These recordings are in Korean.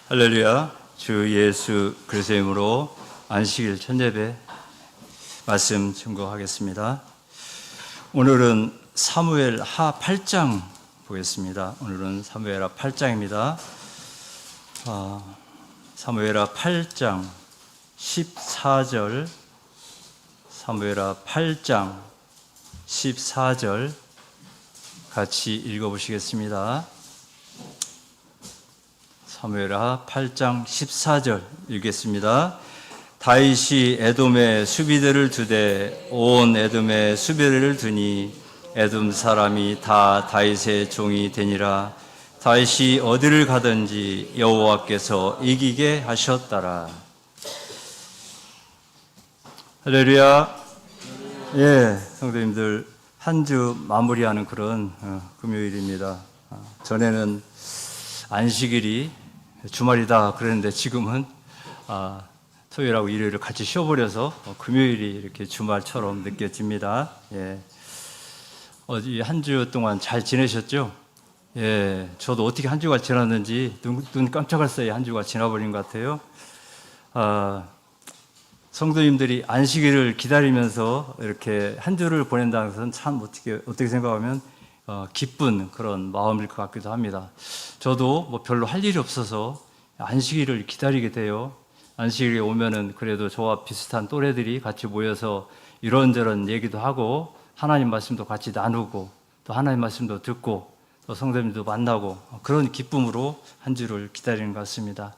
할렐루야. 주 예수 그리스도의 이름으로 안식일 첫예배 말씀 증거하겠습니다. 오늘은 사무엘 하 8장 보겠습니다. 오늘은 사무엘 하 8장입니다. 사무엘 하 8장 14절, 사무엘 하 8장 14절 같이 읽어보시겠습니다. 사무엘하 8장 14절 읽겠습니다. 다윗이 에돔에 수비대를 두되 온 에돔에 수비대를 두니 에돔 사람이 다 다윗의 종이 되니라. 다윗이 어디를 가든지 여호와께서 이기게 하셨더라. 할렐루야. 예, 성도님들 한 주 마무리하는 그런 금요일입니다. 전에는 안식일이 주말이다 그랬는데 지금은 토요일하고 일요일을 같이 쉬어버려서 금요일이 이렇게 주말처럼 느껴집니다. 예. 한 주 동안 잘 지내셨죠? 예. 저도 어떻게 한 주가 지났는지 눈 깜짝할 사이에 한 주가 지나버린 것 같아요. 성도님들이 안식일을 기다리면서 이렇게 한 주를 보낸다는 것은 참 어떻게 생각하면 기쁜 그런 마음일 것 같기도 합니다. 저도 별로 할 일이 없어서 안식일을 기다리게 돼요. 안식일에 오면은 그래도 저와 비슷한 또래들이 같이 모여서 이런저런 얘기도 하고 하나님 말씀도 같이 나누고 또 하나님 말씀도 듣고 또 성도님도 만나고 그런 기쁨으로 한 주를 기다리는 것 같습니다.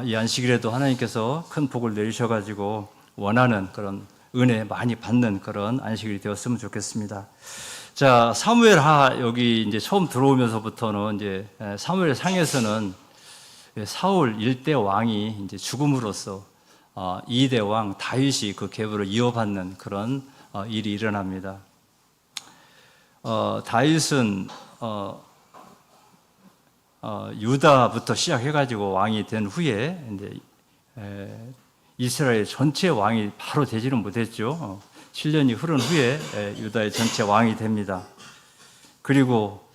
이 안식일에도 하나님께서 큰 복을 내리셔가지고 원하는 그런 은혜 많이 받는 그런 안식일이 되었으면 좋겠습니다. 자, 사무엘하 여기 이제 처음 들어오면서부터는 이제 사무엘 상에서는 사울 1대 왕이 이제 죽음으로써 2대 왕 다윗이 그 계보를 이어받는 그런 일이 일어납니다. 다윗은 유다부터 시작해가지고 왕이 된 후에 이제 이스라엘 전체 왕이 바로 되지는 못했죠. 7년이 흐른 후에 유다의 전체 왕이 됩니다. 그리고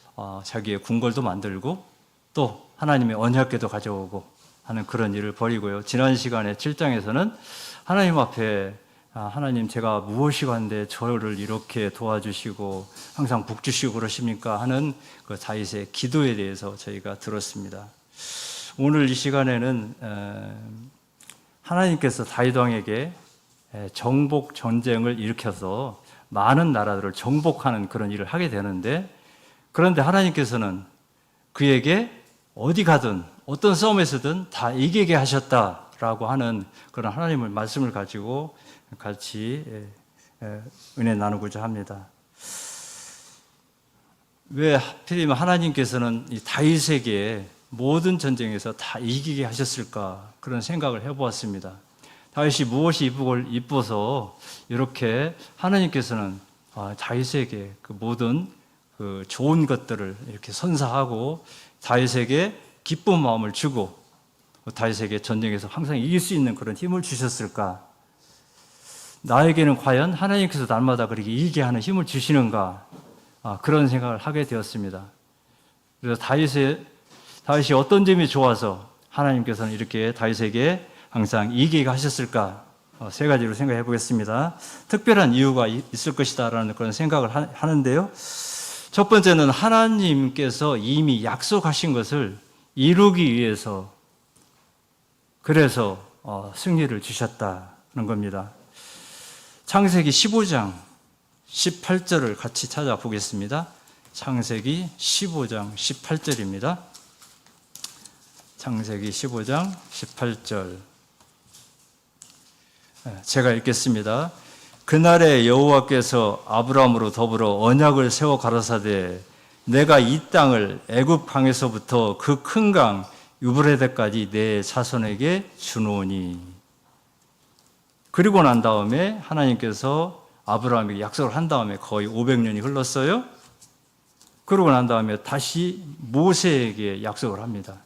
자기의 궁궐도 만들고 또 하나님의 언약궤도 가져오고 하는 그런 일을 벌이고요. 지난 시간에 7장에서는 하나님 앞에 하나님 제가 무엇이 간데 저를 이렇게 도와주시고 항상 복 주시고 그러십니까 하는 그 다윗의 기도에 대해서 저희가 들었습니다. 오늘 이 시간에는 하나님께서 다윗 왕에게 정복 전쟁을 일으켜서 많은 나라들을 정복하는 그런 일을 하게 되는데, 그런데 하나님께서는 그에게 어디 가든 어떤 싸움에서든 다 이기게 하셨다라고 하는 그런 하나님의 말씀을 가지고 같이 은혜 나누고자 합니다. 왜 하필이면 하나님께서는 이 다윗에게 모든 전쟁에서 다 이기게 하셨을까 그런 생각을 해보았습니다. 다윗이 무엇이 이뻐서 이렇게 하나님께서는 다윗에게 그 모든 그 좋은 것들을 이렇게 선사하고 다윗에게 기쁜 마음을 주고 다윗에게 전쟁에서 항상 이길 수 있는 그런 힘을 주셨을까? 나에게는 과연 하나님께서 날마다 그렇게 이기게 하는 힘을 주시는가? 그런 생각을 하게 되었습니다. 그래서 다윗이 어떤 점이 좋아서 하나님께서는 이렇게 다윗에게 항상 이기게 하셨을까? 세 가지로 생각해 보겠습니다. 특별한 이유가 있을 것이다라는 그런 생각을 하는데요. 첫 번째는 하나님께서 이미 약속하신 것을 이루기 위해서 그래서 승리를 주셨다는 겁니다. 창세기 15장 18절을 같이 찾아보겠습니다. 창세기 15장 18절입니다. 창세기 15장 18절 제가 읽겠습니다. 그날에 여호와께서 아브라함으로 더불어 언약을 세워 가라사대 내가 이 땅을 애굽 강에서부터 그 큰 강 유브라데까지 내 자손에게 주노니. 그리고 난 다음에 하나님께서 아브라함에게 약속을 한 다음에 거의 500년이 흘렀어요. 그러고 난 다음에 다시 모세에게 약속을 합니다.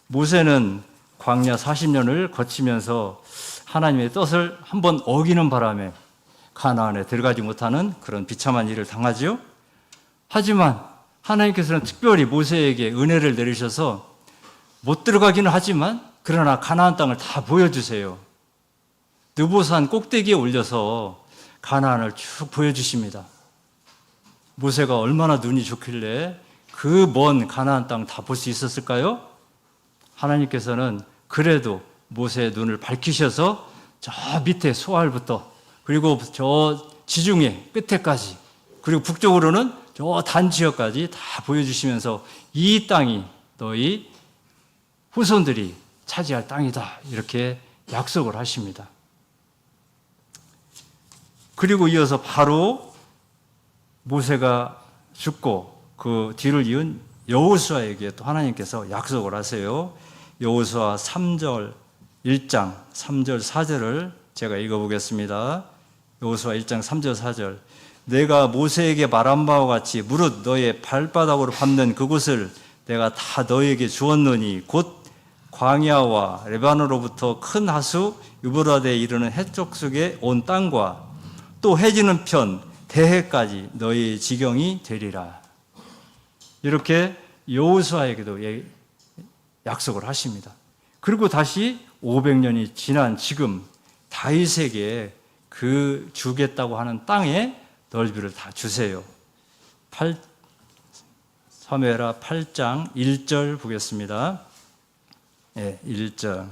모세는 광야 40년을 거치면서 하나님의 뜻을 한번 어기는 바람에 가나안에 들어가지 못하는 그런 비참한 일을 당하죠. 하지만 하나님께서는 특별히 모세에게 은혜를 내리셔서 못 들어가기는 하지만 그러나 가나안 땅을 다 보여주세요. 느보산 꼭대기에 올려서 가나안을 쭉 보여주십니다. 모세가 얼마나 눈이 좋길래 그 먼 가나안 땅 다 볼 수 있었을까요? 하나님께서는 그래도 모세의 눈을 밝히셔서 저 밑에 소알부터 그리고 저 지중해 끝에까지 그리고 북쪽으로는 저 단지역까지 다 보여주시면서 이 땅이 너희 후손들이 차지할 땅이다 이렇게 약속을 하십니다. 그리고 이어서 바로 모세가 죽고 그 뒤를 이은 여호수아에게 또 하나님께서 약속을 하세요. 여호수아 3절 1장 3절 4절을 제가 읽어보겠습니다. 여호수아 1장 3절 4절 내가 모세에게 말한 바와 같이 무릇 너의 발바닥으로 밟는 그곳을 내가 다 너에게 주었노니 곧 광야와 레바논으로부터 큰 하수 유브라데에 이르는 해쪽 속에 온 땅과 또 해지는 편 대해까지 너희의 지경이 되리라. 이렇게 여호수아에게도 약속을 하십니다. 그리고 다시 500년이 지난 지금 다윗에게 그 주겠다고 하는 땅의 넓이를 다 주세요. 사무엘하 8장 1절 보겠습니다. 1절.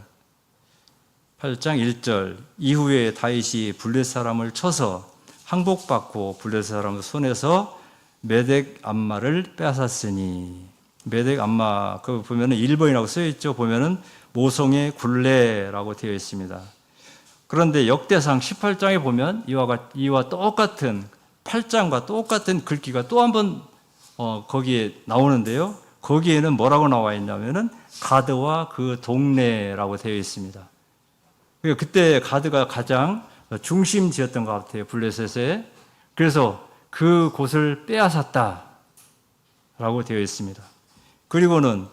8장 1절. 이후에 다윗이 블레셋 사람을 쳐서 항복받고 블레셋 사람 손에서 메덱 암마를 빼앗았으니 메덱 암마 그 보면은 1번이라고 쓰여 있죠. 보면은 모성의 굴레라고 되어 있습니다. 그런데 역대상 18장에 보면 이와 똑같은 8장과 똑같은 글귀가 또 한 번 거기에 나오는데요. 거기에는 뭐라고 나와 있냐면은 가드와 그 동네라고 되어 있습니다. 그때 가드가 가장 중심지였던 것 같아요. 블레셋에. 그래서 그 곳을 빼앗았다라고 되어 있습니다. 그리고는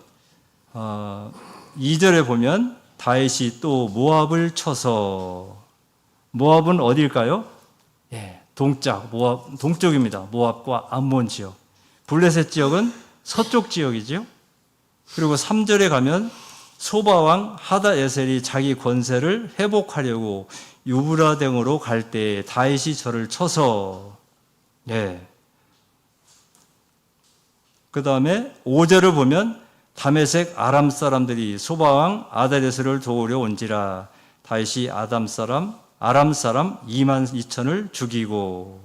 2절에 보면 다윗이 또 모압을 쳐서 모압은 어디일까요? 동쪽입니다. 모압과 암몬 지역. 블레셋 지역은 서쪽 지역이죠. 그리고 3절에 가면 소바왕 하닷에셀이 자기 권세를 회복하려고 유브라등으로 갈 때 다윗이 저를 쳐서 그 다음에 5절을 보면 다메섹 아람 사람들이 소바왕 아다레스를 도우려 온지라 다윗이 아람 사람 2만 2천을 죽이고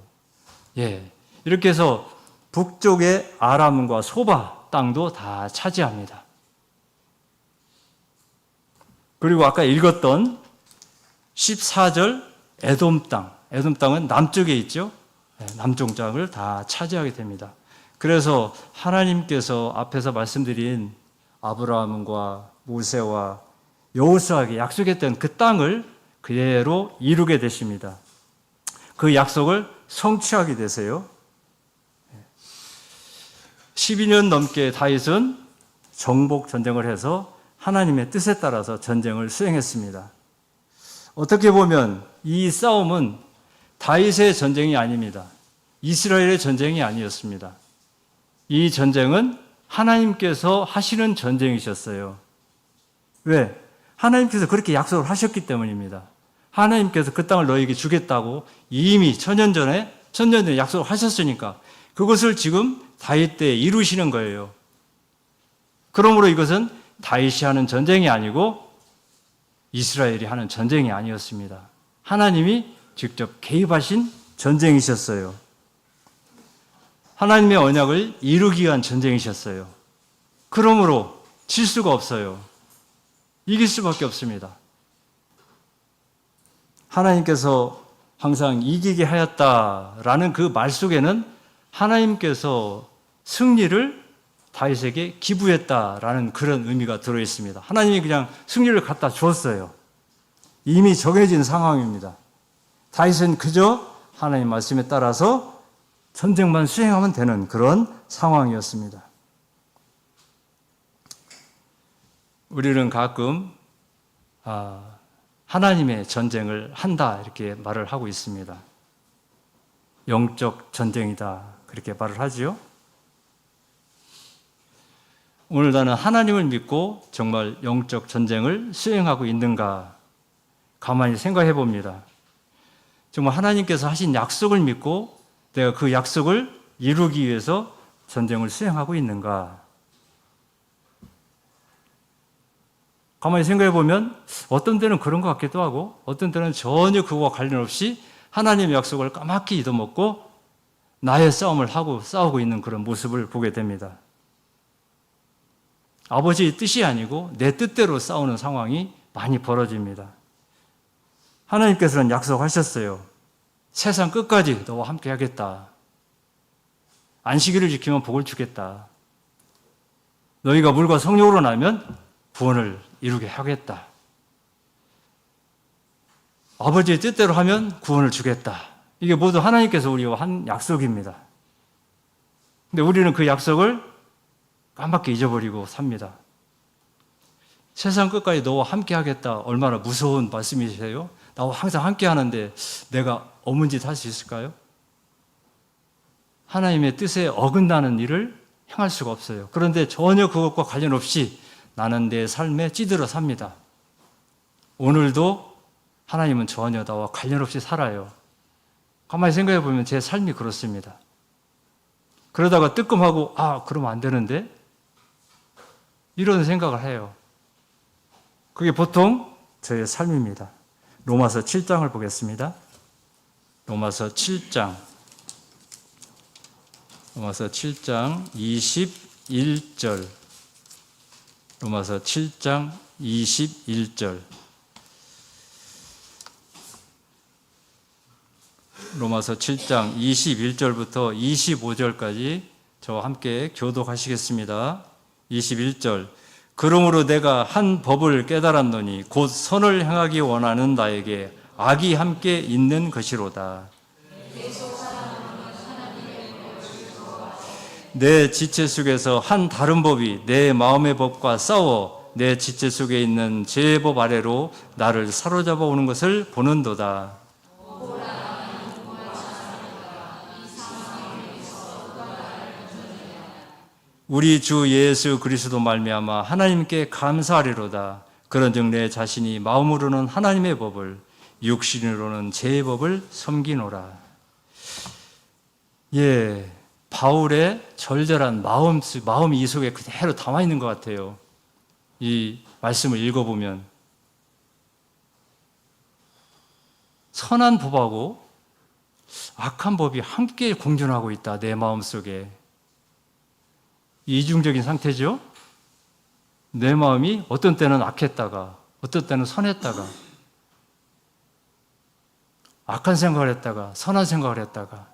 이렇게 해서 북쪽의 아람과 소바 땅도 다 차지합니다. 그리고 아까 읽었던 14절 에돔 땅은 남쪽에 있죠. 남쪽 땅을 다 차지하게 됩니다. 그래서 하나님께서 앞에서 말씀드린 아브라함과 모세와 여호수아에게 약속했던 그 땅을 그대로 이루게 되십니다. 그 약속을 성취하게 되세요. 12년 넘게 다윗은 정복 전쟁을 해서 하나님의 뜻에 따라서 전쟁을 수행했습니다. 어떻게 보면 이 싸움은 다윗의 전쟁이 아닙니다. 이스라엘의 전쟁이 아니었습니다. 이 전쟁은 하나님께서 하시는 전쟁이셨어요. 왜? 하나님께서 그렇게 약속을 하셨기 때문입니다. 하나님께서 그 땅을 너에게 주겠다고 이미 천년 전에 약속을 하셨으니까 그것을 지금 다윗 때 이루시는 거예요. 그러므로 이것은 다윗이 하는 전쟁이 아니고 이스라엘이 하는 전쟁이 아니었습니다. 하나님이 직접 개입하신 전쟁이셨어요. 하나님의 언약을 이루기 위한 전쟁이셨어요. 그러므로 질 수가 없어요. 이길 수밖에 없습니다. 하나님께서 항상 이기게 하였다라는 그 말 속에는 하나님께서 승리를 다윗에게 기부했다라는 그런 의미가 들어있습니다. 하나님이 그냥 승리를 갖다 주었어요. 이미 정해진 상황입니다. 다윗은 그저 하나님 말씀에 따라서 전쟁만 수행하면 되는 그런 상황이었습니다. 우리는 가끔 하나님의 전쟁을 한다 이렇게 말을 하고 있습니다. 영적 전쟁이다 그렇게 말을 하지요. 오늘 나는 하나님을 믿고 정말 영적 전쟁을 수행하고 있는가? 가만히 생각해 봅니다. 정말 하나님께서 하신 약속을 믿고 내가 그 약속을 이루기 위해서 전쟁을 수행하고 있는가? 가만히 생각해 보면 어떤 때는 그런 것 같기도 하고 어떤 때는 전혀 그거와 관련 없이 하나님의 약속을 까맣게 잊어먹고 나의 싸움을 하고 싸우고 있는 그런 모습을 보게 됩니다. 아버지의 뜻이 아니고 내 뜻대로 싸우는 상황이 많이 벌어집니다. 하나님께서는 약속하셨어요. 세상 끝까지 너와 함께 하겠다. 안식일을 지키면 복을 주겠다. 너희가 물과 성령으로 나면 구원을 이루게 하겠다. 아버지의 뜻대로 하면 구원을 주겠다. 이게 모두 하나님께서 우리와 한 약속입니다. 근데 우리는 그 약속을 깜빡이 잊어버리고 삽니다. 세상 끝까지 너와 함께 하겠다. 얼마나 무서운 말씀이세요? 나와 항상 함께 하는데 내가 어문 짓 할 수 있을까요? 하나님의 뜻에 어긋나는 일을 행할 수가 없어요. 그런데 전혀 그것과 관련 없이 나는 내 삶에 찌들어 삽니다. 오늘도 하나님은 전혀 나와 관련 없이 살아요. 가만히 생각해 보면 제 삶이 그렇습니다. 그러다가 뜨끔하고 그러면 안 되는데 이런 생각을 해요. 그게 보통 저의 삶입니다. 로마서 7장을 보겠습니다. 로마서 7장 21절. 로마서 7장 21절. 로마서 7장 21절부터 25절까지 저와 함께 교독하시겠습니다. 21절. 그러므로 내가 한 법을 깨달았노니 곧 선을 행하기 원하는 나에게 악이 함께 있는 것이로다. 내 지체 속에서 한 다른 법이 내 마음의 법과 싸워 내 지체 속에 있는 죄의 법 아래로 나를 사로잡아 오는 것을 보는도다. 우리 주 예수 그리스도 말미암아 하나님께 감사하리로다. 그런즉 내 자신이 마음으로는 하나님의 법을 육신으로는 죄의 법을 섬기노라. 바울의 절절한 마음이 이 속에 그대로 담아 있는 것 같아요. 이 말씀을 읽어보면 선한 법하고 악한 법이 함께 공존하고 있다. 내 마음속에. 이중적인 상태죠. 내 마음이 어떤 때는 악했다가 어떤 때는 선했다가 악한 생각을 했다가 선한 생각을 했다가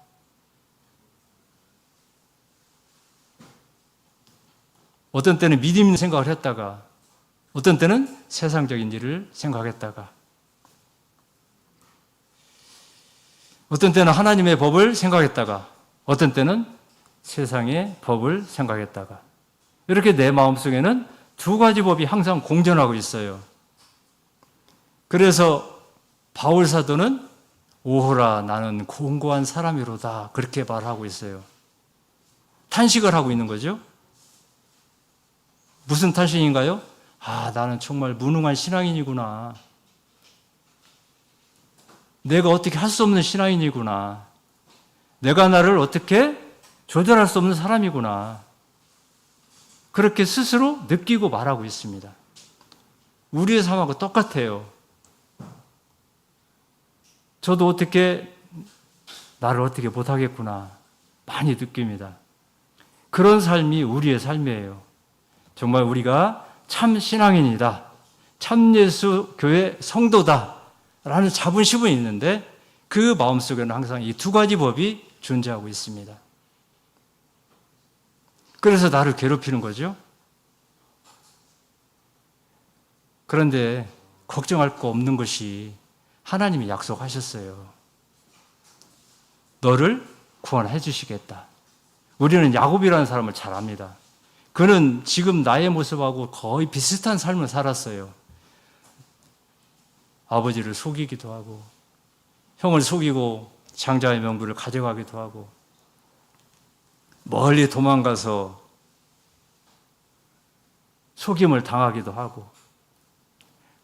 어떤 때는 믿음 있는 생각을 했다가 어떤 때는 세상적인 일을 생각했다가 어떤 때는 하나님의 법을 생각했다가 어떤 때는 세상의 법을 생각했다가 이렇게 내 마음속에는 두 가지 법이 항상 공존하고 있어요. 그래서 바울 사도는 오호라 나는 공고한 사람이로다 그렇게 말하고 있어요. 탄식을 하고 있는 거죠. 무슨 탄식인가요? 나는 정말 무능한 신앙인이구나. 내가 어떻게 할 수 없는 신앙인이구나. 내가 나를 어떻게 조절할 수 없는 사람이구나. 그렇게 스스로 느끼고 말하고 있습니다. 우리의 삶하고 똑같아요. 저도 나를 어떻게 못하겠구나. 많이 느낍니다. 그런 삶이 우리의 삶이에요. 정말 우리가 참 신앙인이다. 참 예수 교회 성도다. 라는 자부심은 있는데 그 마음속에는 항상 이 두 가지 법이 존재하고 있습니다. 그래서 나를 괴롭히는 거죠. 그런데 걱정할 거 없는 것이 하나님이 약속하셨어요. 너를 구원해 주시겠다. 우리는 야곱이라는 사람을 잘 압니다. 그는 지금 나의 모습하고 거의 비슷한 삶을 살았어요. 아버지를 속이기도 하고 형을 속이고 장자의 명분을 가져가기도 하고 멀리 도망가서 속임을 당하기도 하고,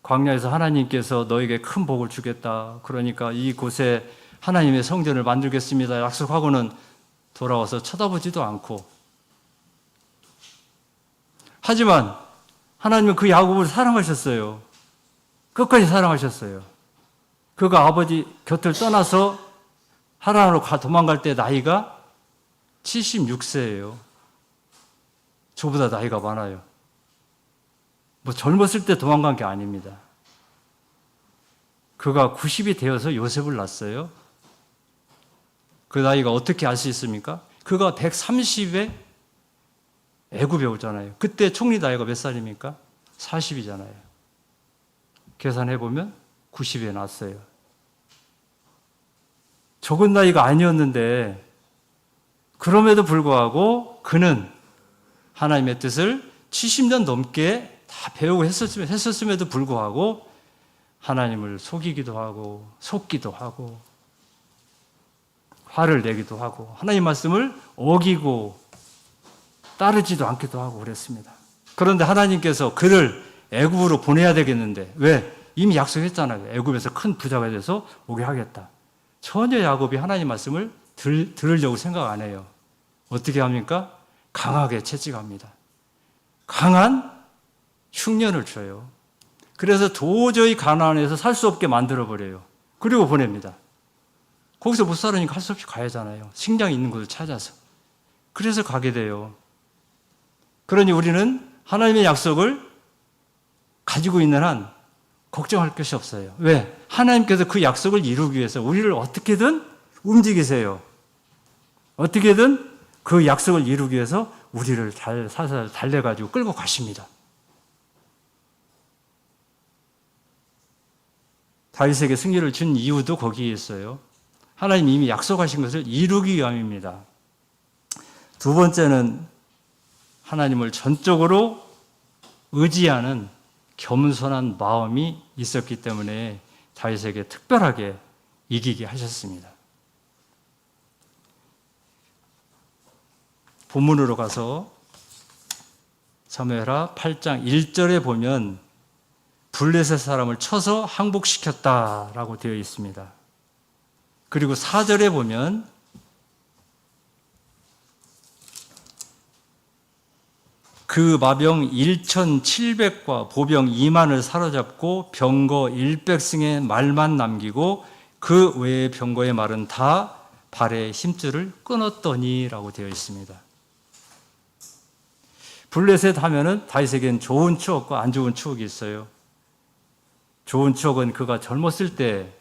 광야에서 하나님께서 너에게 큰 복을 주겠다, 그러니까 이곳에 하나님의 성전을 만들겠습니다 약속하고는 돌아와서 쳐다보지도 않고, 하지만 하나님은 그 야곱을 사랑하셨어요. 끝까지 사랑하셨어요. 그가 아버지 곁을 떠나서 하란으로 도망갈 때 나이가 76세예요. 저보다 나이가 많아요. 뭐 젊었을 때 도망간 게 아닙니다. 그가 90이 되어서 요셉을 낳았어요. 그 나이가 어떻게 알 수 있습니까? 그가 130에 애굽에 오잖아요. 그때 총리 나이가 몇 살입니까? 40이잖아요. 계산해보면 90에 낳았어요. 적은 나이가 아니었는데 그럼에도 불구하고 그는 하나님의 뜻을 70년 넘게 다 배우고 했었음에도 불구하고 하나님을 속이기도 하고 속기도 하고 화를 내기도 하고 하나님 말씀을 어기고 따르지도 않기도 하고 그랬습니다. 그런데 하나님께서 그를 애굽으로 보내야 되겠는데, 왜? 이미 약속했잖아요. 애굽에서 큰 부자가 돼서 오게 하겠다. 전혀 야곱이 하나님 말씀을 들으려고 생각 안 해요. 어떻게 합니까? 강하게 채찍합니다. 강한 흉년을 줘요. 그래서 도저히 가나안에서 살 수 없게 만들어버려요. 그리고 보냅니다. 거기서 못 살으니까 할 수 없이 가야 하잖아요. 식량이 있는 곳을 찾아서. 그래서 가게 돼요. 그러니 우리는 하나님의 약속을 가지고 있는 한 걱정할 것이 없어요. 왜? 하나님께서 그 약속을 이루기 위해서 우리를 어떻게든 움직이세요. 어떻게든 그 약속을 이루기 위해서 우리를 살살 달래가지고 끌고 가십니다. 다윗에게 승리를 준 이유도 거기에 있어요. 하나님 이미 약속하신 것을 이루기 위함입니다. 두 번째는 하나님을 전적으로 의지하는 겸손한 마음이 있었기 때문에 다윗에게 특별하게 이기게 하셨습니다. 본문으로 가서 사무엘하 8장 1절에 보면 블레셋 사람을 쳐서 항복시켰다라고 되어 있습니다. 그리고 4절에 보면 그 마병 1,700과 보병 2만을 사로잡고 병거 100승의 말만 남기고 그 외의 병거의 말은 다 발의 힘줄을 끊었더니라고 되어 있습니다. 블레셋 하면은 다윗에게는 좋은 추억과 안 좋은 추억이 있어요. 좋은 추억은 그가 젊었을 때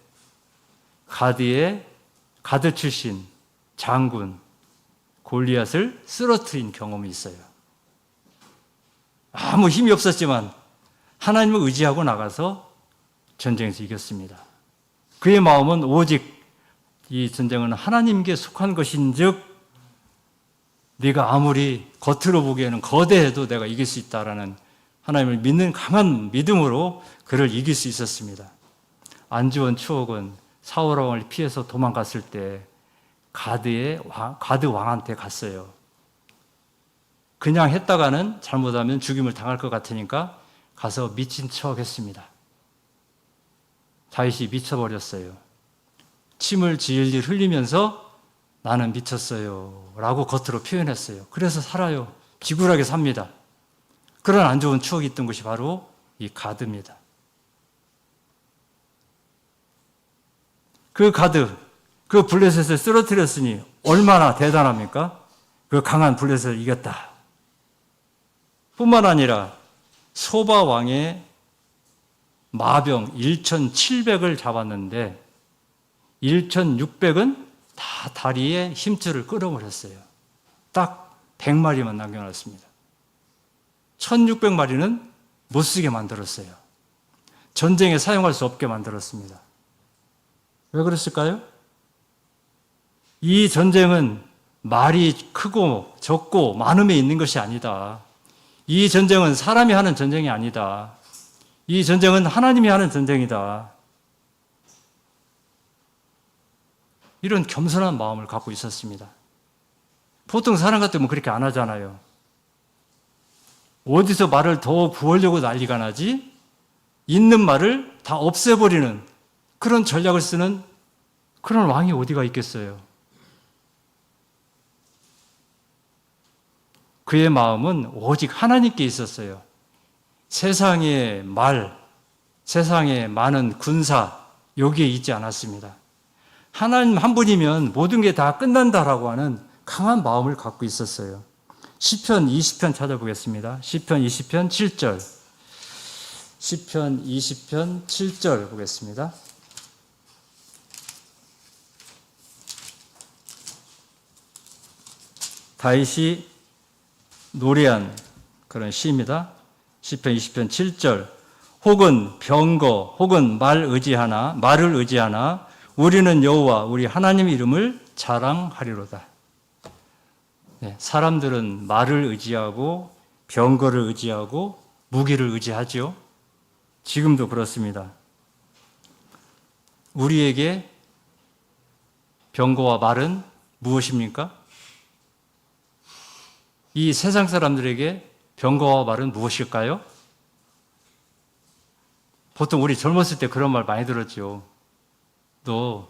가드 출신 장군 골리앗을 쓰러뜨린 경험이 있어요. 아무 힘이 없었지만 하나님을 의지하고 나가서 전쟁에서 이겼습니다. 그의 마음은 오직 이 전쟁은 하나님께 속한 것인즉 네가 아무리 겉으로 보기에는 거대해도 내가 이길 수 있다라는 하나님을 믿는 강한 믿음으로 그를 이길 수 있었습니다. 안 좋은 추억은 사울 왕을 피해서 도망갔을 때 가드 왕한테 갔어요. 그냥 했다가는 잘못하면 죽임을 당할 것 같으니까 가서 미친 척 했습니다. 다윗이 미쳐버렸어요. 침을 질질 흘리면서 나는 미쳤어요 라고 겉으로 표현했어요. 그래서 살아요. 비굴하게 삽니다. 그런 안 좋은 추억이 있던 것이 바로 이 가드입니다. 그 가드, 그 블레셋을 쓰러뜨렸으니 얼마나 대단합니까? 그 강한 블레셋을 이겼다. 뿐만 아니라 소바 왕의 마병 1,700을 잡았는데 1,600은 다 다리에 힘줄을 끌어버렸어요. 딱 100마리만 남겨놨습니다. 1,600마리는 못 쓰게 만들었어요. 전쟁에 사용할 수 없게 만들었습니다. 왜 그랬을까요? 이 전쟁은 말이 크고 적고 많음에 있는 것이 아니다. 이 전쟁은 사람이 하는 전쟁이 아니다. 이 전쟁은 하나님이 하는 전쟁이다. 이런 겸손한 마음을 갖고 있었습니다. 보통 사람 같으면 그렇게 안 하잖아요. 어디서 말을 더 구하려고 난리가 나지? 있는 말을 다 없애버리는 그런 전략을 쓰는 그런 왕이 어디가 있겠어요? 그의 마음은 오직 하나님께 있었어요. 세상의 말, 세상의 많은 군사, 여기에 있지 않았습니다. 하나님 한 분이면 모든 게 다 끝난다라고 하는 강한 마음을 갖고 있었어요. 시편 20편 찾아보겠습니다. 시편 20편 7절. 시편 20편 7절 보겠습니다. 다윗이 노래한 그런 시입니다. 시편 20편 7절. 혹은 병거, 혹은 말을 의지하나 우리는 여호와 우리 하나님의 이름을 자랑하리로다. 네, 사람들은 말을 의지하고 병거를 의지하고 무기를 의지하죠. 지금도 그렇습니다. 우리에게 병거와 말은 무엇입니까? 이 세상 사람들에게 병거와 말은 무엇일까요? 보통 우리 젊었을 때 그런 말 많이 들었죠. 너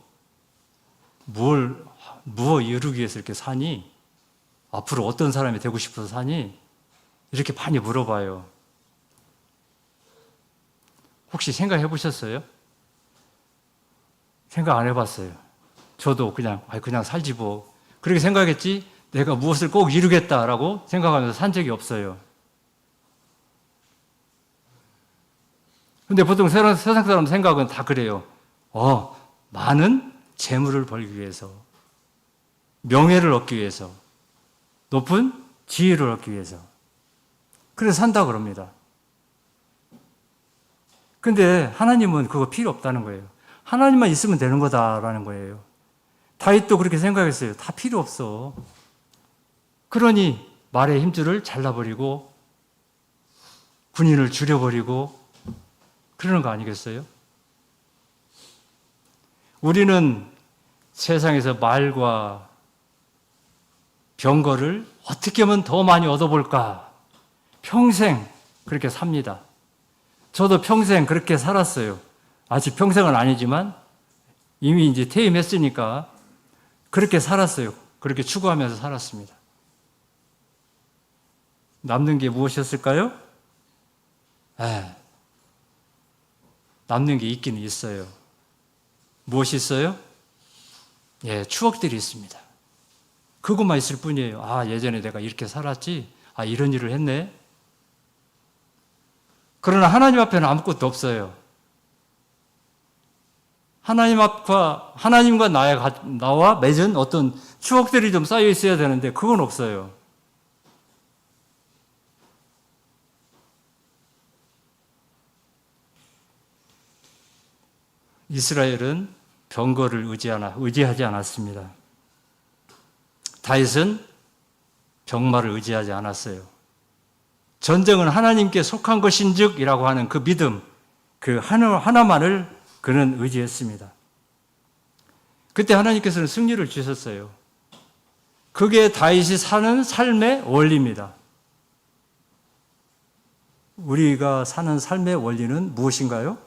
무엇 이루기 위해서 이렇게 사니? 앞으로 어떤 사람이 되고 싶어서 사니? 이렇게 많이 물어봐요. 혹시 생각해 보셨어요? 생각 안 해봤어요. 저도 그냥 살지 뭐. 그렇게 생각했지 내가 무엇을 꼭 이루겠다라고 생각하면서 산 적이 없어요. 근데 보통 세상 사람 생각은 다 그래요. 많은 재물을 벌기 위해서, 명예를 얻기 위해서, 높은 지위를 얻기 위해서. 그래서 산다 그럽니다. 근데 하나님은 그거 필요 없다는 거예요. 하나님만 있으면 되는 거다라는 거예요. 다윗도 그렇게 생각했어요. 다 필요 없어. 그러니 말의 힘줄을 잘라버리고 군인을 줄여버리고 그러는 거 아니겠어요? 우리는 세상에서 말과 병거를 어떻게 하면 더 많이 얻어볼까? 평생 그렇게 삽니다. 저도 평생 그렇게 살았어요. 아직 평생은 아니지만 이미 이제 퇴임했으니까 그렇게 살았어요. 그렇게 추구하면서 살았습니다. 남는 게 무엇이었을까요? 남는 게 있기는 있어요. 무엇이 있어요? 추억들이 있습니다. 그것만 있을 뿐이에요. 예전에 내가 이렇게 살았지? 이런 일을 했네? 그러나 하나님 앞에는 아무것도 없어요. 하나님과 나와 맺은 어떤 추억들이 좀 쌓여 있어야 되는데 그건 없어요. 이스라엘은 병거를 의지하지 않았습니다. 다윗은 병마를 의지하지 않았어요. 전쟁은 하나님께 속한 것인즉이라고 하는 그 믿음, 그 하나만을 그는 의지했습니다. 그때 하나님께서는 승리를 주셨어요. 그게 다윗이 사는 삶의 원리입니다. 우리가 사는 삶의 원리는 무엇인가요?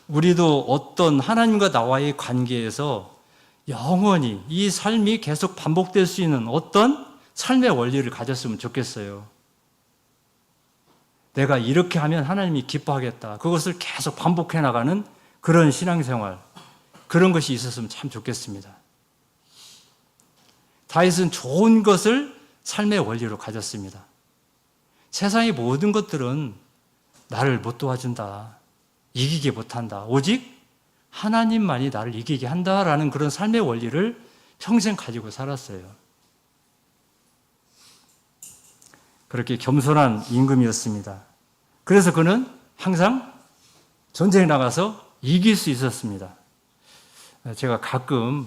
우리도 어떤 하나님과 나와의 관계에서 영원히 이 삶이 계속 반복될 수 있는 어떤 삶의 원리를 가졌으면 좋겠어요. 내가 이렇게 하면 하나님이 기뻐하겠다. 그것을 계속 반복해 나가는 그런 신앙생활, 그런 것이 있었으면 참 좋겠습니다. 다윗은 좋은 것을 삶의 원리로 가졌습니다. 세상의 모든 것들은 나를 못 도와준다. 이기게 못한다. 오직 하나님만이 나를 이기게 한다라는 그런 삶의 원리를 평생 가지고 살았어요. 그렇게 겸손한 임금이었습니다. 그래서 그는 항상 전쟁에 나가서 이길 수 있었습니다. 제가 가끔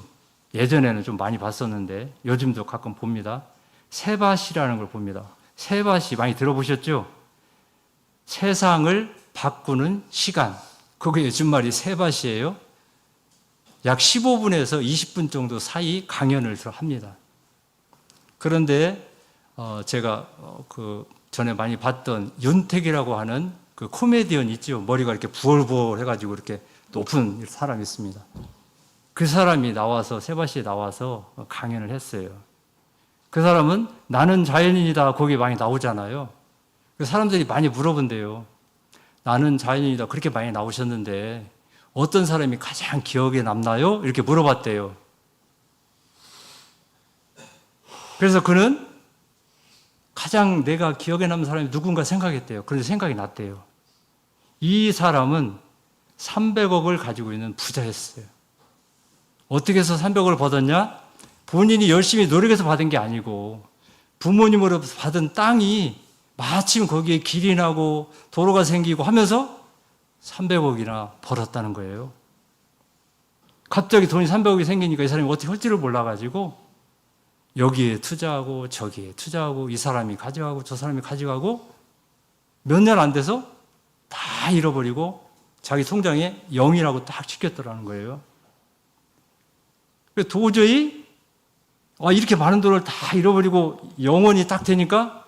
예전에는 좀 많이 봤었는데 요즘도 가끔 봅니다. 세밧이라는 걸 봅니다. 세밧이 많이 들어보셨죠? 세상을 바꾸는 시간. 그게 요즘 말이 세밧이에요. 약 15분에서 20분 정도 사이 강연을 합니다. 그런데 제가 그 전에 많이 봤던 윤택이라고 하는 그 코미디언 있죠. 머리가 이렇게 부얼부얼 해가지고 이렇게 높은 사람이 있습니다. 그 사람이 나와서 세바시에 나와서 강연을 했어요. 그 사람은 나는 자연인이다 거기 많이 나오잖아요. 그 사람들이 많이 물어본대요. 나는 자연인이다 그렇게 많이 나오셨는데 어떤 사람이 가장 기억에 남나요? 이렇게 물어봤대요. 그래서 그는 가장 내가 기억에 남는 사람이 누군가 생각했대요. 그런데 생각이 났대요. 이 사람은 300억을 가지고 있는 부자였어요. 어떻게 해서 300억을 받았냐? 본인이 열심히 노력해서 받은 게 아니고 부모님으로 받은 땅이 마침 거기에 길이 나고 도로가 생기고 하면서 300억이나 벌었다는 거예요. 갑자기 돈이 300억이 생기니까 이 사람이 어떻게 할 줄을 몰라가지고 여기에 투자하고 저기에 투자하고 이 사람이 가져가고 저 사람이 가져가고 몇 년 안 돼서 다 잃어버리고 자기 통장에 0이라고 딱 찍혔더라는 거예요. 도저히 이렇게 많은 돈을 다 잃어버리고 0원이 딱 되니까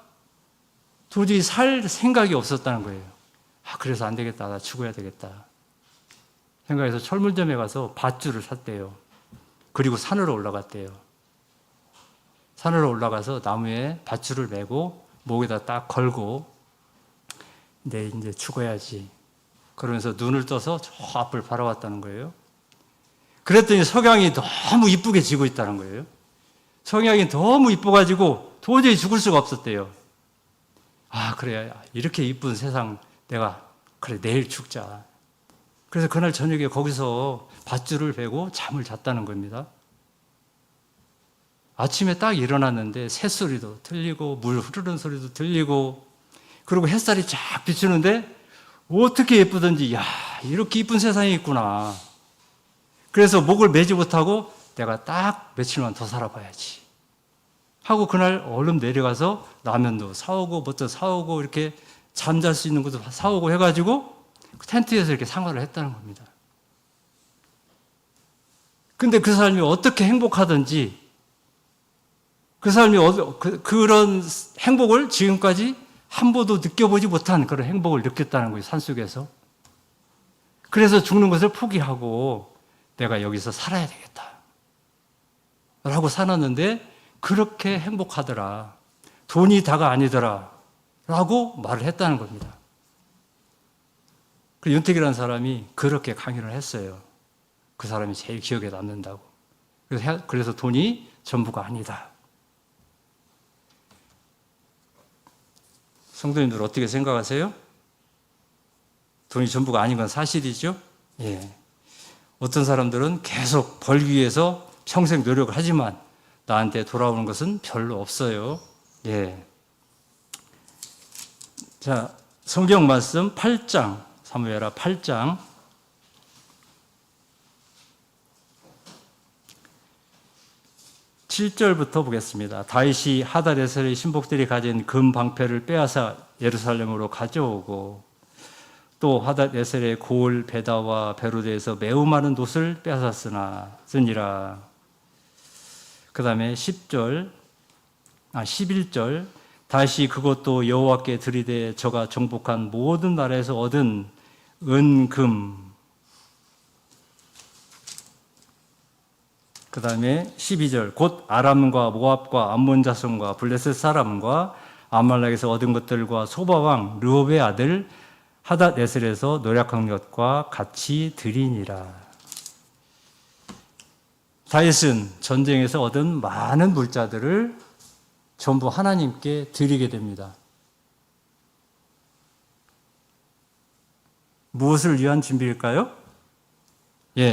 도저히 살 생각이 없었다는 거예요. 그래서 안 되겠다. 나 죽어야 되겠다. 생각해서 철물점에 가서 밧줄을 샀대요. 그리고 산으로 올라갔대요. 산으로 올라가서 나무에 밧줄을 메고 목에다 딱 걸고 이제 죽어야지. 그러면서 눈을 떠서 저 앞을 바라봤다는 거예요. 그랬더니 석양이 너무 이쁘게 지고 있다는 거예요. 석양이 너무 이뻐가지고 도저히 죽을 수가 없었대요. 그래. 이렇게 이쁜 세상 내가 그래 내일 죽자. 그래서 그날 저녁에 거기서 밧줄을 베고 잠을 잤다는 겁니다. 아침에 딱 일어났는데 새소리도 들리고 물 흐르는 소리도 들리고 그리고 햇살이 쫙 비추는데 어떻게 예쁘던지 이렇게 이쁜 세상이 있구나. 그래서 목을 매지 못하고 내가 딱 며칠만 더 살아봐야지 하고 그날 얼른 내려가서 라면도 사오고 뭣도 사오고 이렇게 잠잘 수 있는 것도 사오고 해가지고 텐트에서 이렇게 생활을 했다는 겁니다. 근데 그 사람이 어떻게 행복하든지 그 사람이 그런 행복을 지금까지 한 번도 느껴보지 못한 그런 행복을 느꼈다는 거예요. 산속에서. 그래서 죽는 것을 포기하고 내가 여기서 살아야 되겠다 라고 살았는데 그렇게 행복하더라. 돈이 다가 아니더라 라고 말을 했다는 겁니다. 그리고 윤택이라는 사람이 그렇게 강연을 했어요. 그 사람이 제일 기억에 남는다고. 그래서 돈이 전부가 아니다. 성도님들 어떻게 생각하세요? 돈이 전부가 아닌 건 사실이죠? 예. 어떤 사람들은 계속 벌기 위해서 평생 노력을 하지만 나한테 돌아오는 것은 별로 없어요. 예. 자, 성경 말씀 8장, 사무엘하 8장 7절부터 보겠습니다. 다윗이 하닷에셀의 신복들이 가진 금 방패를 빼앗아 예루살렘으로 가져오고 또 하닷에셀의 고을 베다와 베로드에서 매우 많은 돛을 빼앗았으니라. 그 다음에 11절 다시 그것도 여호와께 드리되 저가 정복한 모든 나라에서 얻은 은금. 그 다음에 12절 곧 아람과 모압과 암몬 자손과 블레셋 사람과 아말렉에서 얻은 것들과 소바왕 르홉의 아들 하닷에셀에서 노력한 것과 같이 드리니라. 다윗은 전쟁에서 얻은 많은 물자들을 전부 하나님께 드리게 됩니다. 무엇을 위한 준비일까요?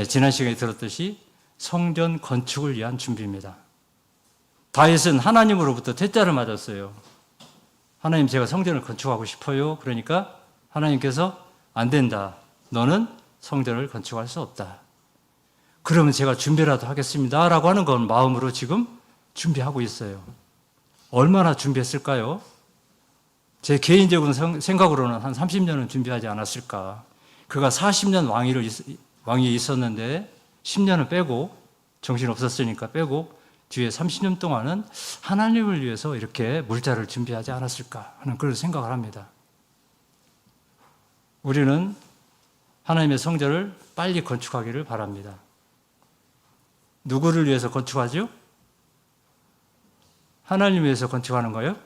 지난 시간에 들었듯이 성전 건축을 위한 준비입니다. 다윗은 하나님으로부터 대짜를 맞았어요. 하나님, 제가 성전을 건축하고 싶어요. 그러니까 하나님께서 안 된다. 너는 성전을 건축할 수 없다. 그러면 제가 준비라도 하겠습니다. 라고 하는 건 마음으로 지금 준비하고 있어요. 얼마나 준비했을까요? 제 개인적인 생각으로는 한 30년은 준비하지 않았을까. 그가 40년 왕위에 있었는데 10년은 빼고 정신 없었으니까 빼고 뒤에 30년 동안은 하나님을 위해서 이렇게 물자를 준비하지 않았을까 하는 그런 생각을 합니다. 우리는 하나님의 성전을 빨리 건축하기를 바랍니다. 누구를 위해서 건축하죠? 하나님을 위해서 건축하는 거예요?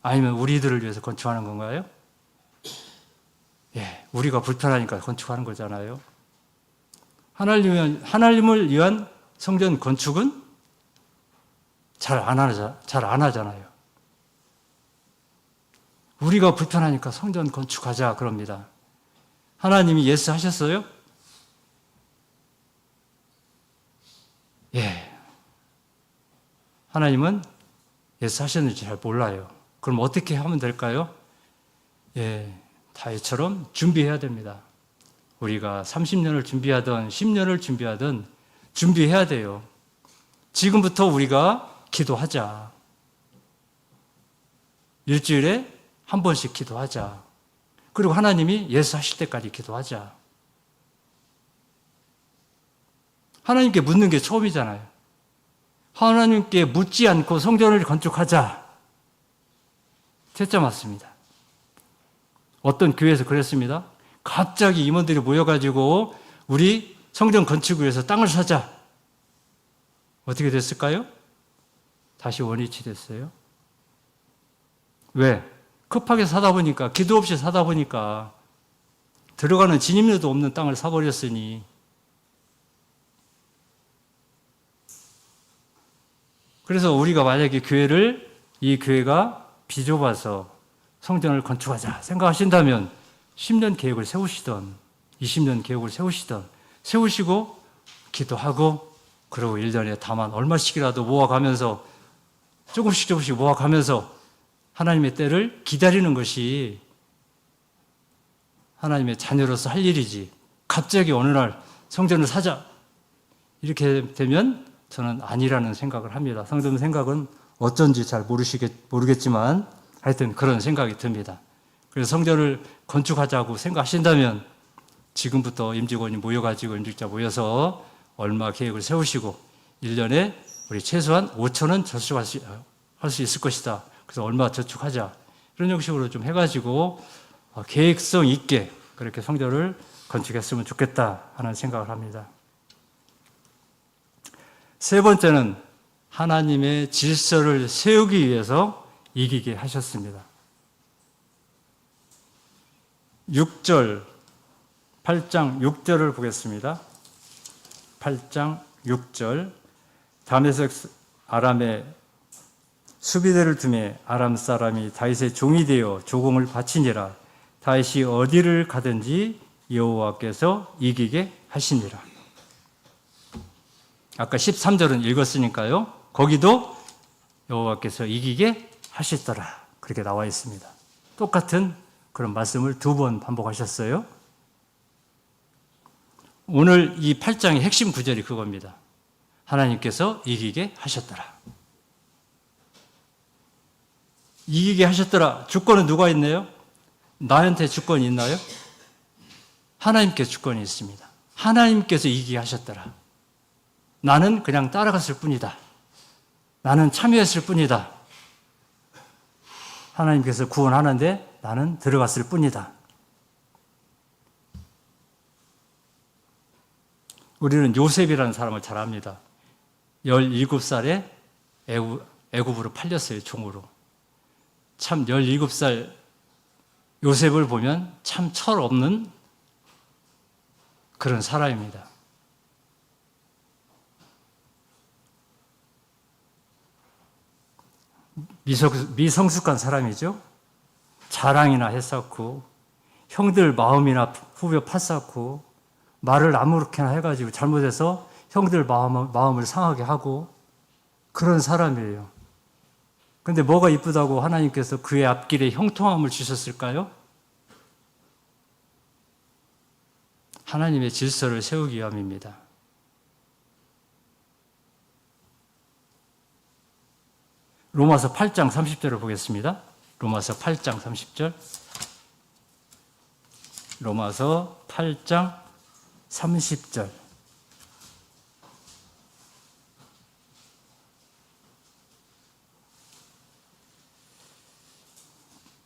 아니면 우리들을 위해서 건축하는 건가요? 예, 우리가 불편하니까 건축하는 거잖아요. 하나님을 위한 성전 건축은 잘 안 하잖아요. 우리가 불편하니까 성전 건축하자 그럽니다. 하나님이 예스 하셨어요? 예. 하나님은 예스 하셨는지 잘 몰라요. 그럼 어떻게 하면 될까요? 예, 다윗처럼 준비해야 됩니다. 우리가 30년을 준비하든 10년을 준비하든 준비해야 돼요. 지금부터 우리가 기도하자. 일주일에 한 번씩 기도하자. 그리고 하나님이 예수 하실 때까지 기도하자. 하나님께 묻는 게 처음이잖아요. 하나님께 묻지 않고 성전을 건축하자. 진짜 맞습니다. 어떤 교회에서 그랬습니다. 갑자기 임원들이 모여가지고 우리 성전 건축을 위해서 땅을 사자. 어떻게 됐을까요? 다시 원위치 됐어요. 왜? 급하게 사다 보니까, 기도 없이 사다 보니까 들어가는 진입료도 없는 땅을 사버렸으니. 그래서 우리가 만약에 이 교회가 비좁아서 성전을 건축하자 생각하신다면 10년 계획을 세우시던 20년 계획을 세우시고 기도하고 그리고 1년에 다만 얼마씩이라도 모아가면서 조금씩 모아가면서 하나님의 때를 기다리는 것이 하나님의 자녀로서 할 일이지, 갑자기 어느 날 성전을 사자 이렇게 되면 저는 아니라는 생각을 합니다. 성도님 생각은 어쩐지 잘 모르겠지만 하여튼 그런 생각이 듭니다. 그래서 성전을 건축하자고 생각하신다면 지금부터 임직원이 모여가지고 임직자 모여서 얼마 계획을 세우시고 1년에 우리 최소한 5천원 저축할 수 있을 것이다. 그래서 얼마 저축하자. 이런 형식으로 좀 해가지고 계획성 있게 그렇게 성전을 건축했으면 좋겠다 하는 생각을 합니다. 세 번째는 하나님의 질서를 세우기 위해서 이기게 하셨습니다. 8장 6절을 보겠습니다. 8장 6절. 다메섹 아람에 수비대를 두매 아람 사람이 다윗의 종이 되어 조공을 바치니라. 다윗이 어디를 가든지 여호와께서 이기게 하시니라. 아까 13절은 읽었으니까요. 거기도 여호와께서 이기게 하셨더라. 그렇게 나와 있습니다. 똑같은 그런 말씀을 2번 반복하셨어요. 오늘 이 8장의 핵심 구절이 그겁니다. 하나님께서 이기게 하셨더라. 이기게 하셨더라. 주권은 누가 있나요? 나한테 주권이 있나요? 하나님께 주권이 있습니다. 하나님께서 이기게 하셨더라. 나는 그냥 따라갔을 뿐이다. 나는 참여했을 뿐이다. 하나님께서 구원하는데 나는 들어갔을 뿐이다. 우리는 요셉이라는 사람을 잘 압니다. 17살에 애굽으로 팔렸어요, 종으로. 참 17살 요셉을 보면 참 철없는 그런 사람입니다. 미성숙한 사람이죠. 자랑이나 했었고 형들 마음이나 후벼 팠었고 말을 아무렇게나 해가지고 잘못해서 형들 마음을 상하게 하고 그런 사람이에요. 그런데 뭐가 이쁘다고 하나님께서 그의 앞길에 형통함을 주셨을까요? 하나님의 질서를 세우기 위함입니다. 로마서 8장 30절을 보겠습니다. 로마서 8장 30절. 로마서 8장 30절.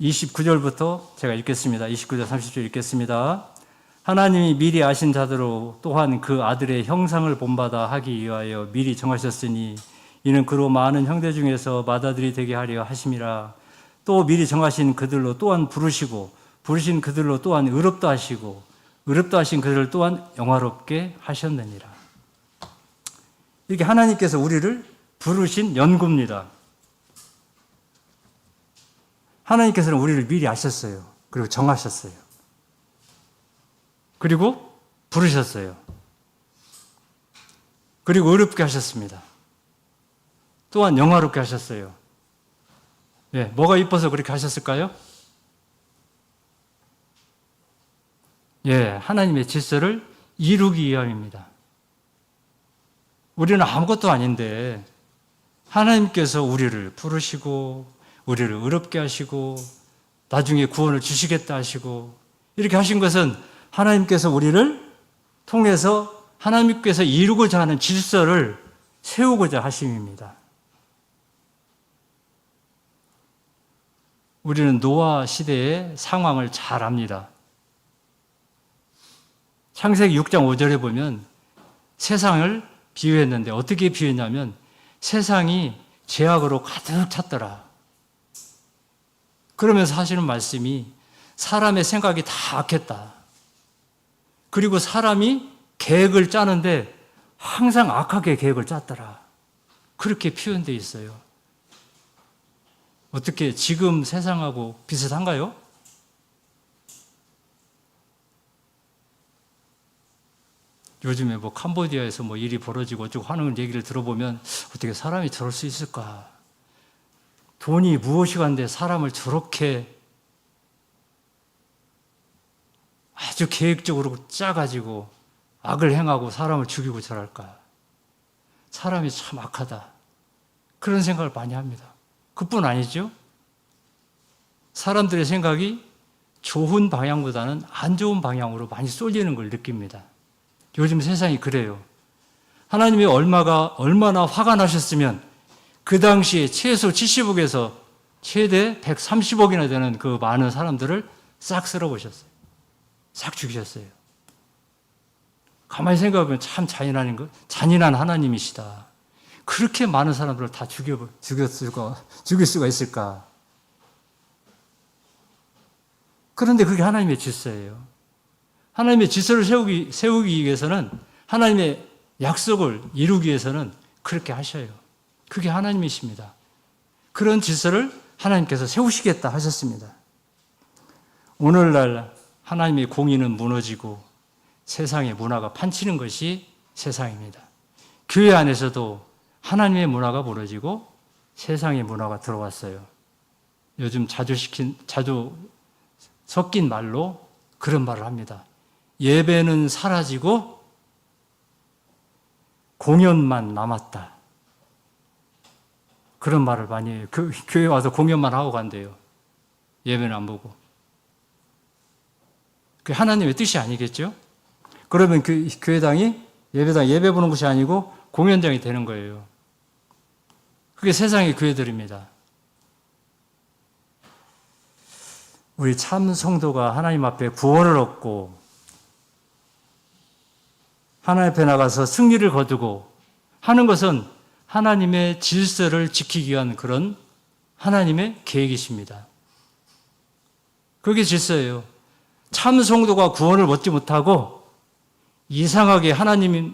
29절부터 제가 읽겠습니다. 29절 30절 읽겠습니다. 하나님이 미리 아신 자대로 또한 그 아들의 형상을 본받아 하기 위하여 미리 정하셨으니 이는 그로 많은 형제 중에서 맏아들이 되게 하려 하심이라. 또 미리 정하신 그들로 또한 부르시고 부르신 그들로 또한 의롭다 하시고 의롭다 하신 그들을 또한 영화롭게 하셨느니라. 이렇게 하나님께서 우리를 부르신 연구입니다. 하나님께서는 우리를 미리 아셨어요. 그리고 정하셨어요. 그리고 부르셨어요. 그리고 의롭게 하셨습니다. 또한 영화롭게 하셨어요. 예, 뭐가 이뻐서 그렇게 하셨을까요? 예, 하나님의 질서를 이루기 위함입니다. 우리는 아무것도 아닌데 하나님께서 우리를 부르시고 우리를 의롭게 하시고 나중에 구원을 주시겠다 하시고 이렇게 하신 것은 하나님께서 우리를 통해서 하나님께서 이루고자 하는 질서를 세우고자 하심입니다. 우리는 노아 시대의 상황을 잘 압니다. 창세기 6장 5절에 보면 세상을 비유했는데 어떻게 비유했냐면 세상이 죄악으로 가득 찼더라. 그러면서 하시는 말씀이 사람의 생각이 다 악했다. 그리고 사람이 계획을 짜는데 항상 악하게 계획을 짰더라. 그렇게 표현되어 있어요. 어떻게 지금 세상하고 비슷한가요? 요즘에 뭐 캄보디아에서 뭐 일이 벌어지고 어쩌고 하는 얘기를 들어보면 어떻게 사람이 저럴 수 있을까? 돈이 무엇이간데 사람을 저렇게 아주 계획적으로 짜가지고 악을 행하고 사람을 죽이고 저럴까? 사람이 참 악하다. 그런 생각을 많이 합니다. 그뿐 아니죠. 사람들의 생각이 좋은 방향보다는 안 좋은 방향으로 많이 쏠리는 걸 느낍니다. 요즘 세상이 그래요. 하나님이 얼마나 화가 나셨으면 그 당시에 최소 70억에서 최대 130억이나 되는 그 많은 사람들을 싹 쓸어보셨어요. 싹 죽이셨어요. 가만히 생각해보면 참 잔인한 하나님이시다. 그렇게 많은 사람들을 다 죽일 수가 있을까? 그런데 그게 하나님의 질서예요. 하나님의 질서를 세우기 위해서는 하나님의 약속을 이루기 위해서는 그렇게 하셔요. 그게 하나님이십니다. 그런 질서를 하나님께서 세우시겠다 하셨습니다. 오늘날 하나님의 공의는 무너지고 세상의 문화가 판치는 것이 세상입니다. 교회 안에서도 하나님의 문화가 무너지고 세상의 문화가 들어왔어요. 요즘 자주 섞인 말로 그런 말을 합니다. 예배는 사라지고 공연만 남았다. 그런 말을 많이 해요. 교회 와서 공연만 하고 간대요. 예배는 안 보고. 그게 하나님의 뜻이 아니겠죠? 그러면 그 교회당이 예배 보는 것이 아니고 공연장이 되는 거예요. 그게 세상의 교회들입니다. 우리 참 성도가 하나님 앞에 구원을 얻고 하나님 앞에 나가서 승리를 거두고 하는 것은 하나님의 질서를 지키기 위한 그런 하나님의 계획이십니다. 그게 질서예요. 참 성도가 구원을 얻지 못하고 이상하게 하나님을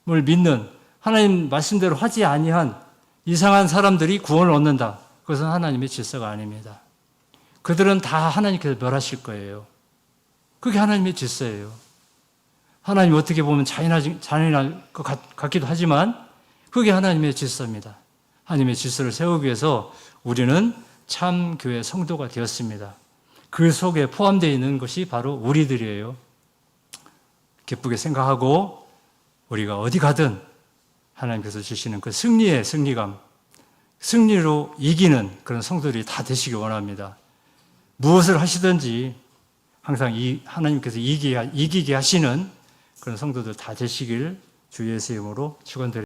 믿는 하나님 말씀대로 하지 아니한 이상한 사람들이 구원을 얻는다. 그것은 하나님의 질서가 아닙니다. 그들은 다 하나님께서 멸하실 거예요. 그게 하나님의 질서예요. 하나님 어떻게 보면 잔인할 것 같기도 하지만 그게 하나님의 질서입니다. 하나님의 질서를 세우기 위해서 우리는 참 교회 성도가 되었습니다. 그 속에 포함되어 있는 것이 바로 우리들이에요. 기쁘게 생각하고 우리가 어디 가든 하나님께서 주시는 그 승리의 승리감, 승리로 이기는 그런 성도들이 다 되시기 원합니다. 무엇을 하시든지 항상 하나님께서 이기게 하시는 그런 성도들 다 되시길 주의 예수의 이름으로 축원드립니다.